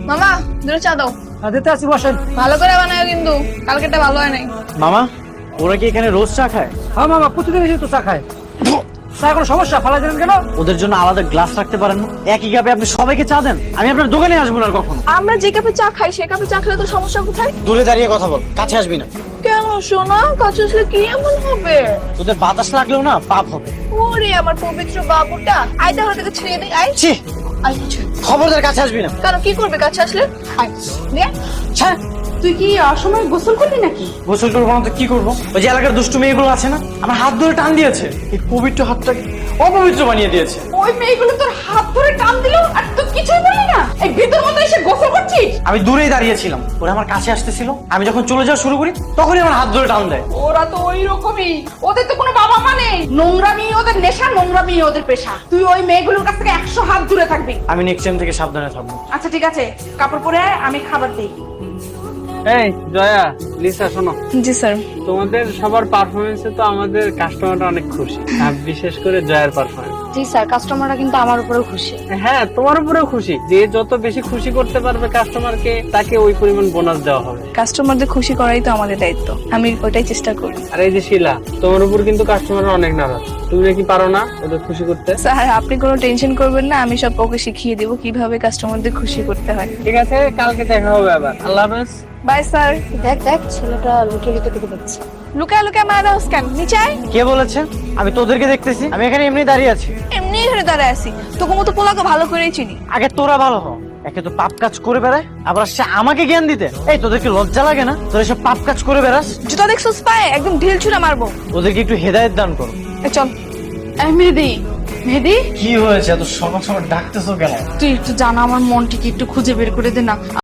মামা দুটো চা দাও। দিতে আসি, বসেন। ভালো করে বানাও কিন্তু, কালকেটা ভালো হয় নাই। মামা, ওরা কি এখানে রোজ চা খায়? হ্যাঁ মামা, প্রতিদিন এসে তো চা খায়। চা কোনো সমস্যা? ফালা দিলেন কেন? ওদের জন্য আলাদা গ্লাস রাখতে পারেন না? একই কাপে আপনি সবাইকে চা দেন। আমি আপনার দোকানে আসবো না আর কখনো। আমরা যে কাপে চা খাই সে কাপে চা খেলে তো সমস্যা কোথায়? দূরে দাঁড়িয়ে কথা বল, কাছে আসবি না। কেন সোনা, কাছে আসলে কি এমন হবে? তোদের বাতাস লাগলেও না পাপ হবে। ওরে আমার পবিত্র বাবুটা, আয় তাহলে থেকে ছেড়ে দিই। আয় ছি, আয় ছ। খবরদার কাছে আসবি না। কেন, কি করবে কাছে আসলে? আয় নে। ছ্যা, তুই কি অসময় গোসল করলি নাকি? গোসল করবো না তো কি করবো? ওই যে এলাকার দুষ্টু মেয়েগুলো আছে না, আমার হাত ধরে টান দিয়েছে, এই পবিত্র হাতটাকে অপবিত্র বানিয়ে দিয়েছে। ওই মেয়েগুলো তোর হাত ধরে টান দিল আর তুই কিছুই বললি না? এই ভিতর মতো এসে গোসল করছিস? আমি দূরেই দাঁড়িয়েছিলাম, ওরা আমার কাছে আসতেছিল। আমি যখন চলে যাওয়া শুরু করি তখনই আমার হাত ধরে টান দেয়। ওরা তো ওই রকমই, ওদের তো কোনো বাবা মা নেই। নোংরামি ওদের নেশা, নোংরামি ওদের পেশা। তুই ওই মেয়েগুলোর কাছ থেকে 100 হাত দূরে থাকবি। আমি নেক্সট টাইম থেকে সাবধানে থাকবো। আচ্ছা ঠিক আছে, কাপড় পরে আয়, আমি খাবার দিই। এই জয়া, লিসা শোনো, জি স্যার। তোমাদের সবার পারফরমেন্সে তো আমাদের কাস্টমাররা অনেক খুশি, আর বিশেষ করে জয়ার পারফরমেন্স। জি স্যার, কাস্টমাররা কিন্তু আমার উপরেও খুশি। হ্যাঁ, তোমার উপরেও খুশি। যে যত বেশি খুশি করতে পারবে কাস্টমারকে, তাকে ওই পরিমাণ বোনাস দেওয়া হবে। কাস্টমারদের খুশি করাই তো আমাদের দায়িত্ব, আমি ওইটাই চেষ্টা করি। আর এই যে শিলা, তোমার উপর কিন্তু কাস্টমাররা অনেক নারাজ। তুমি নাকি পারো না ওদের খুশি করতে? স্যার আপনি কোনো টেনশন করবেন না, আমি সব ওকে শিখিয়ে দেবো কিভাবে কাস্টমারদের খুশি করতে হয়। ঠিক আছে, কালকে দেখা হবে আবার। আল্লাহ হাফেজ। Bye sir. দেখ দেখ, ছেলেটা লুকিয়ে লুকিয়ে তোকে দেখছে। লুকায় লুকায় মারা হোস কেন? নিচে আয়। কে বলেছে? আমি তোদেরকে দেখতেছি, আমি এখানে এমনি দাঁড়িয়ে আছি। এমনি এখানে দাঁড়ায় আছি, তোকে মতো পোলাকে ভালো করেই চিনি। আগে তোরা ভালো হ। একে তো পাপ কাজ করে বেড়ায়, আবার আসছে আমাকে জ্ঞান দিতে। এই তোদেরকে লজ্জা লাগে না? তোরা সব পাপ কাজ করে বেড়াস। জুতা দেখছো পায়ে, একদম ঢিল ছুঁড়ে মারবো। ওদেরকে একটু হেদায়েত দান করো। এ চল। এই মেহেদি, মেহেদি কি হয়েছে? এত সকাল সকাল ডাকতেছো কেন? তুই একটু জানা, আমার মনটিকে একটু খুঁজে বের করে দে না।